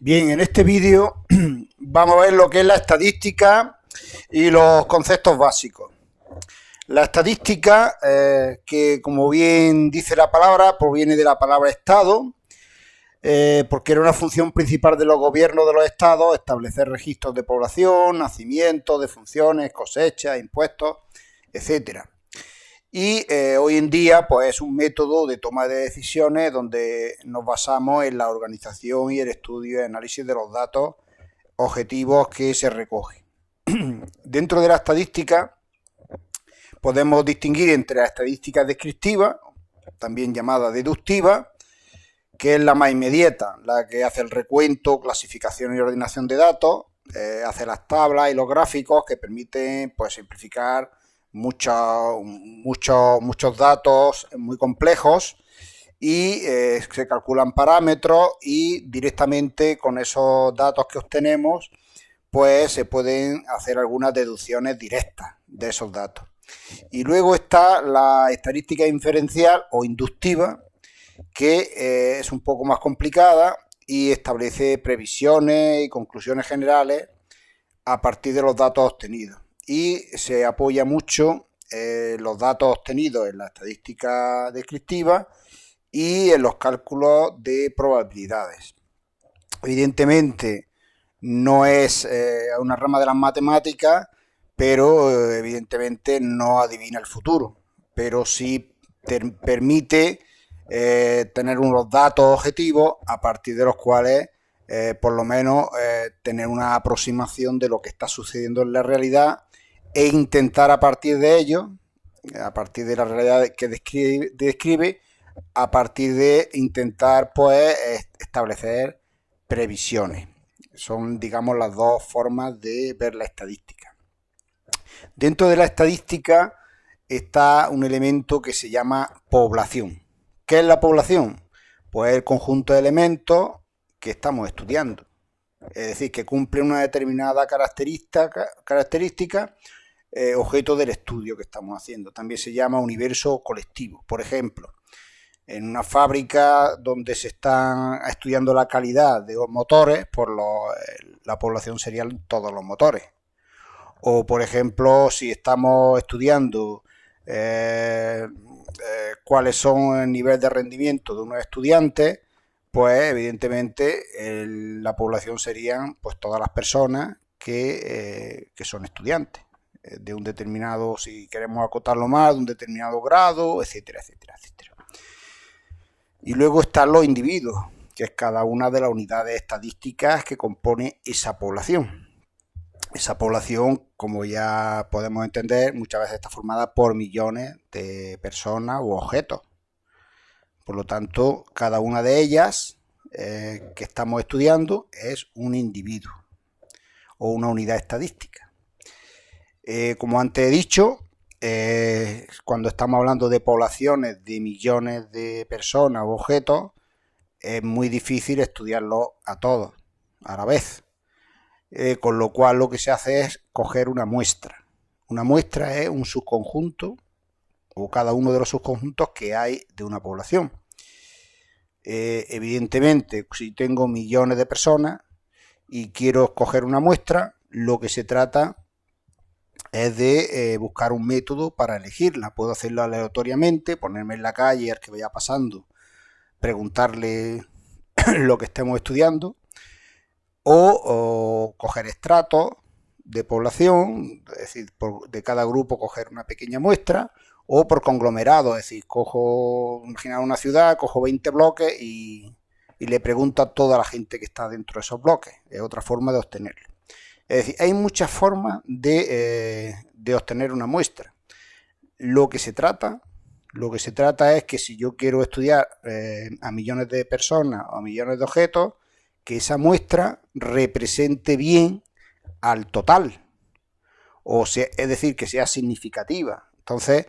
Bien, en este vídeo vamos a ver lo que es la estadística y los conceptos básicos. La estadística, que como bien dice la palabra, proviene de la palabra Estado, porque era una función principal de los gobiernos de los estados, establecer registros de población, nacimientos, defunciones, cosechas, impuestos, etcétera. Y hoy en día pues es un método de toma de decisiones donde nos basamos en la organización y el estudio y análisis de los datos objetivos que se recogen. Dentro de la estadística podemos distinguir entre la estadística descriptiva, también llamada deductiva, que es la más inmediata, la que hace el recuento, clasificación y ordenación de datos, hace las tablas y los gráficos que permiten pues simplificar muchos datos muy complejos y se calculan parámetros y directamente con esos datos que obtenemos pues se pueden hacer algunas deducciones directas de esos datos. Y luego está la estadística inferencial o inductiva, que es un poco más complicada y establece previsiones y conclusiones generales a partir de los datos obtenidos. Y se apoya mucho los datos obtenidos en la estadística descriptiva y en los cálculos de probabilidades. Evidentemente no es una rama de las matemáticas, pero evidentemente no adivina el futuro, pero sí permite tener unos datos objetivos a partir de los cuales por lo menos tener una aproximación de lo que está sucediendo en la realidad e intentar a partir de ello, a partir de la realidad que describe, a partir de intentar pues establecer previsiones. Son, digamos, las dos formas de ver la estadística. Dentro de la estadística está un elemento que se llama población. ¿Qué es la población? Pues el conjunto de elementos que estamos estudiando. Es decir, que cumple una determinada característica objeto del estudio que estamos haciendo. También se llama universo colectivo. Por ejemplo, en una fábrica donde se están estudiando la calidad de los motores, la población serían todos los motores. O, por ejemplo, si estamos estudiando cuáles son el nivel de rendimiento de unos estudiantes, pues evidentemente la población serían pues todas las personas que son estudiantes de un determinado, si queremos acotarlo más, de un determinado grado, etcétera, etcétera, etcétera. Y luego están los individuos, que es cada una de las unidades estadísticas que compone esa población. Esa población, como ya podemos entender, muchas veces está formada por millones de personas u objetos. Por lo tanto, cada una de ellas que estamos estudiando es un individuo o una unidad estadística. Como antes he dicho, cuando estamos hablando de poblaciones de millones de personas u objetos, es muy difícil estudiarlos a todos a la vez. Con lo cual lo que se hace es coger una muestra. Una muestra es un subconjunto o cada uno de los subconjuntos que hay de una población. Evidentemente, si tengo millones de personas y quiero coger una muestra, lo que se trata es de buscar un método para elegirla. Puedo hacerlo aleatoriamente, ponerme en la calle al que vaya pasando, preguntarle lo que estemos estudiando, o coger estratos de población, es decir, de cada grupo coger una pequeña muestra, o por conglomerado, es decir, imaginar una ciudad, cojo 20 bloques y le pregunto a toda la gente que está dentro de esos bloques. Es otra forma de obtenerlo. Es decir, hay muchas formas de obtener una muestra. Lo que se trata es que si yo quiero estudiar a millones de personas o a millones de objetos, que esa muestra represente bien al total, es decir, que sea significativa. Entonces,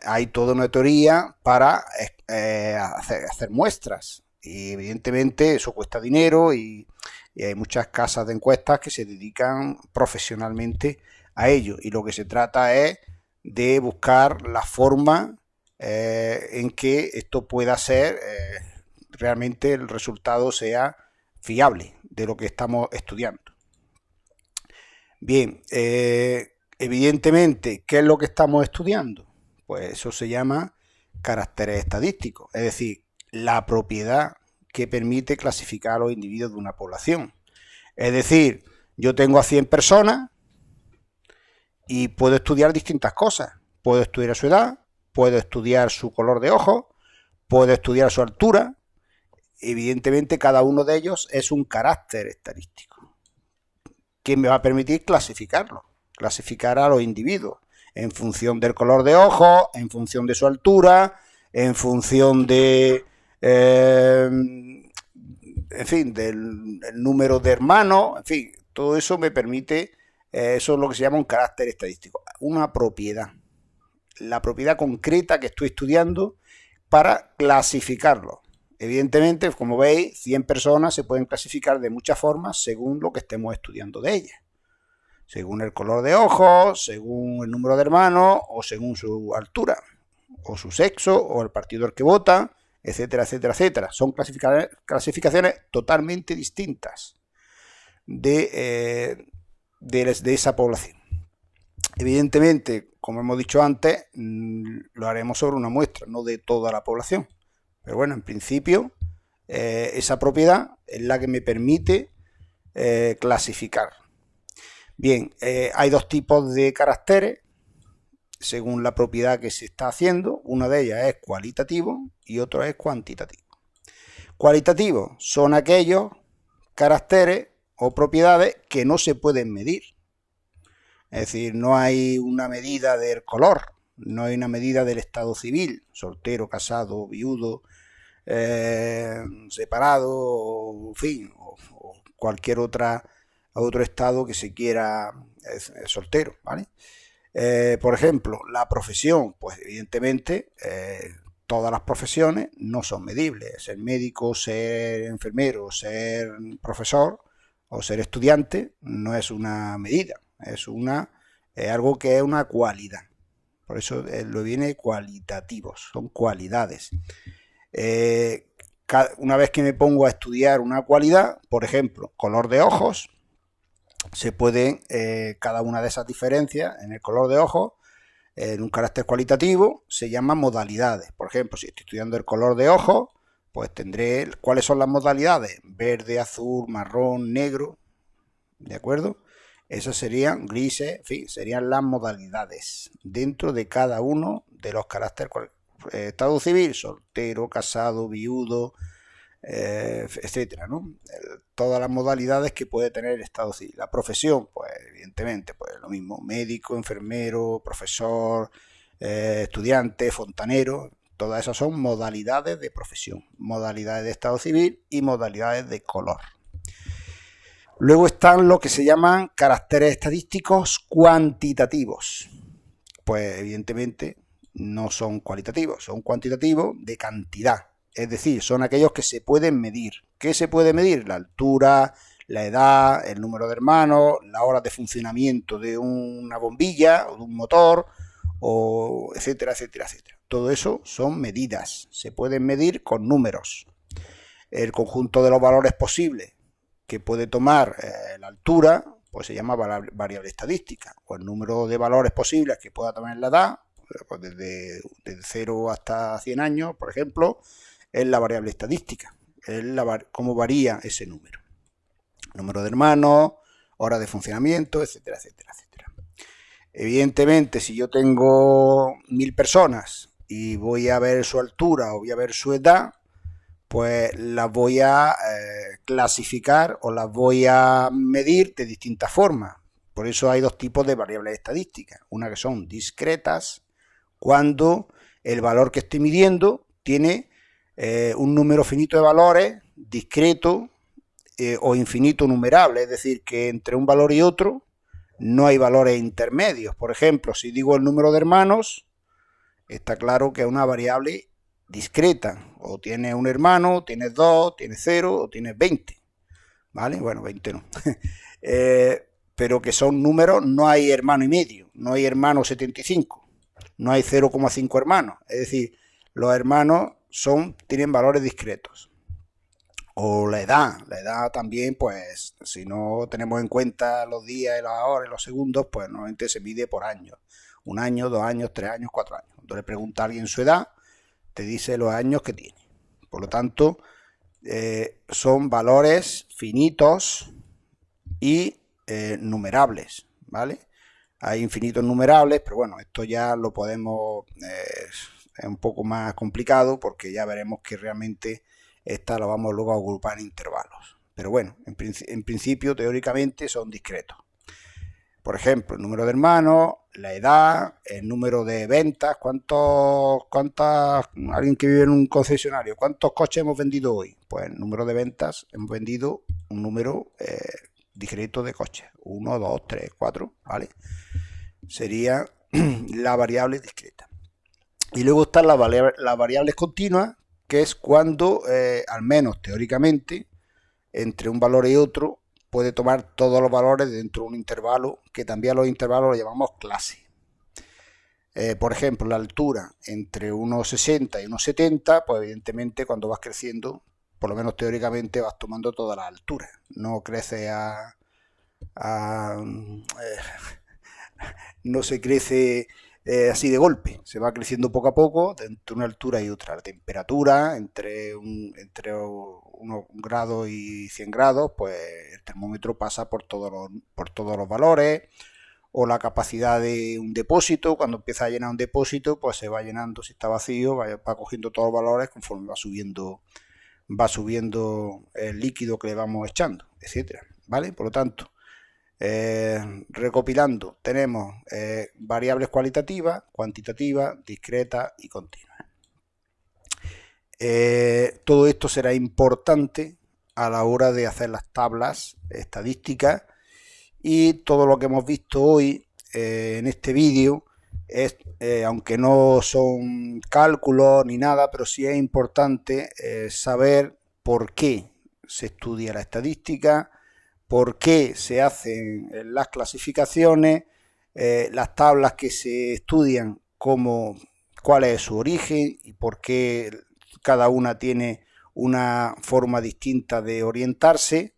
hay toda una teoría para hacer muestras y evidentemente eso cuesta dinero y hay muchas casas de encuestas que se dedican profesionalmente a ello, y lo que se trata es de buscar la forma en que esto pueda ser realmente el resultado sea fiable, de lo que estamos estudiando. Bien, evidentemente, ¿qué es lo que estamos estudiando? Pues eso se llama caracteres estadísticos, es decir, la propiedad que permite clasificar a los individuos de una población. Es decir, yo tengo a 100 personas y puedo estudiar distintas cosas. Puedo estudiar su edad, puedo estudiar su color de ojos, puedo estudiar su altura. Evidentemente, cada uno de ellos es un carácter estadístico que me va a permitir clasificarlo, clasificar a los individuos en función del color de ojos, en función de su altura, en función de, en fin, del número de hermanos, en fin, todo eso me permite, eso es lo que se llama un carácter estadístico, una propiedad, la propiedad concreta que estoy estudiando para clasificarlo. Evidentemente, como veis, 100 personas se pueden clasificar de muchas formas según lo que estemos estudiando de ellas. Según el color de ojos, según el número de hermanos, o según su altura, o su sexo, o el partido al que vota, etcétera, etcétera, etcétera. Son clasificaciones totalmente distintas de esa población. Evidentemente, como hemos dicho antes, lo haremos sobre una muestra, no de toda la población. Pero bueno, en principio, esa propiedad es la que me permite clasificar. Bien, hay dos tipos de caracteres según la propiedad que se está haciendo. Una de ellas es cualitativo y otra es cuantitativo. Cualitativos son aquellos caracteres o propiedades que no se pueden medir. Es decir, no hay una medida del color, no hay una medida del estado civil, soltero, casado, viudo, separado, en fin, o cualquier otro estado que se quiera soltero, ¿vale? Por ejemplo, la profesión, pues evidentemente todas las profesiones no son medibles. Ser médico, ser enfermero, ser profesor o ser estudiante no es una medida, es algo que es una cualidad. Por eso lo viene cualitativos, son cualidades. Una vez que me pongo a estudiar una cualidad, por ejemplo, color de ojos, se pueden, cada una de esas diferencias en el color de ojos, en un carácter cualitativo, se llaman modalidades. Por ejemplo, si estoy estudiando el color de ojos, pues tendré, ¿cuáles son las modalidades? Verde, azul, marrón, negro, ¿de acuerdo? Esas serían grises, en fin, serían las modalidades dentro de cada uno de los caracteres. Estado civil, soltero, casado, viudo, etcétera, ¿no? Todas las modalidades que puede tener el estado civil. La profesión, pues evidentemente, pues lo mismo, médico, enfermero, profesor, estudiante, fontanero, todas esas son modalidades de profesión, modalidades de estado civil y modalidades de color. Luego están lo que se llaman caracteres estadísticos cuantitativos. Pues evidentemente no son cualitativos, son cuantitativos de cantidad. Es decir, son aquellos que se pueden medir. ¿Qué se puede medir? La altura, la edad, el número de hermanos, las horas de funcionamiento de una bombilla o de un motor, o etcétera, etcétera, etcétera. Todo eso son medidas. Se pueden medir con números. El conjunto de los valores posibles que puede tomar la altura, pues se llama variable estadística. O el número de valores posibles que pueda tomar la edad, pues desde 0 hasta 100 años, por ejemplo, es la variable estadística. Es cómo varía ese número. Número de hermanos, horas de funcionamiento, etcétera, etcétera, etcétera. Evidentemente, si yo tengo 1000 personas y voy a ver su altura o voy a ver su edad, pues las voy a clasificar o las voy a medir de distintas formas. Por eso hay dos tipos de variables estadísticas. Una que son discretas, cuando el valor que estoy midiendo tiene un número finito de valores, discreto o infinito numerable, es decir, que entre un valor y otro no hay valores intermedios. Por ejemplo, si digo el número de hermanos, está claro que es una variable discreta. O tienes un hermano, tienes 2, tienes 0 o tienes 20. ¿Vale? Bueno, 20 no. Pero que son números, no hay hermano y medio, no hay hermano 75, no hay 0,5 hermanos. Es decir, los hermanos tienen valores discretos. O la edad también, pues si no tenemos en cuenta los días, las horas y los segundos, pues normalmente se mide por años. 1 año, 2 años, 3 años, 4 años. Cuando le pregunta a alguien su edad, te dice los años que tiene. Por lo tanto, son valores finitos y numerables, ¿vale? Hay infinitos numerables, pero bueno, esto ya lo podemos, es un poco más complicado porque ya veremos que realmente esta la vamos luego a agrupar en intervalos. Pero bueno, en principio, teóricamente, son discretos. Por ejemplo, el número de hermanos, la edad, el número de ventas, alguien que vive en un concesionario, ¿cuántos coches hemos vendido hoy? Pues el número de ventas, hemos vendido un número discreto de coches, 1, 2, 3, 4, ¿vale? Sería la variable discreta. Y luego están las variables continuas, que es cuando, al menos teóricamente, entre un valor y otro, puede tomar todos los valores dentro de un intervalo, que también los intervalos los llamamos clase. Por ejemplo, la altura entre 1,60 y 1,70, pues evidentemente cuando vas creciendo, por lo menos teóricamente, vas tomando todas las alturas. No crece no se crece así de golpe, se va creciendo poco a poco entre una altura y otra. La temperatura entre un grado y 100 grados, pues el termómetro pasa por todos los valores. O la capacidad de un depósito, cuando empieza a llenar un depósito, pues se va llenando, si está vacío, va cogiendo todos los valores conforme va subiendo el líquido que le vamos echando, etcétera, ¿vale? Por lo tanto, recopilando, tenemos variables cualitativas, cuantitativas, discretas y continuas. Todo esto será importante a la hora de hacer las tablas estadísticas, y todo lo que hemos visto hoy en este vídeo es, aunque no son cálculos ni nada, pero sí es importante saber por qué se estudia la estadística, por qué se hacen las clasificaciones, las tablas que se estudian, cuál es su origen y por qué cada una tiene una forma distinta de orientarse.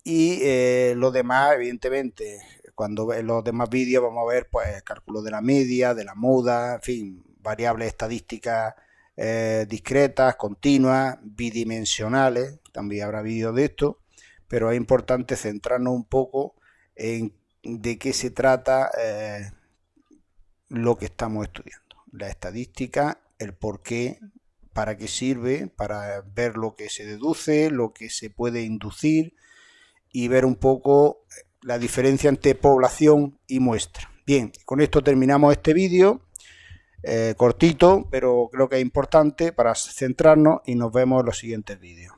Y lo demás, evidentemente, cuando en los demás vídeos vamos a ver pues cálculo de la media, de la muda, en fin, variables estadísticas discretas, continuas, bidimensionales, también habrá vídeos de esto, pero es importante centrarnos un poco en de qué se trata lo que estamos estudiando. La estadística, el por qué, para qué sirve, para ver lo que se deduce, lo que se puede inducir, y ver un poco la diferencia entre población y muestra. Bien, con esto terminamos este vídeo, cortito, pero creo que es importante para centrarnos, y nos vemos en los siguientes vídeos.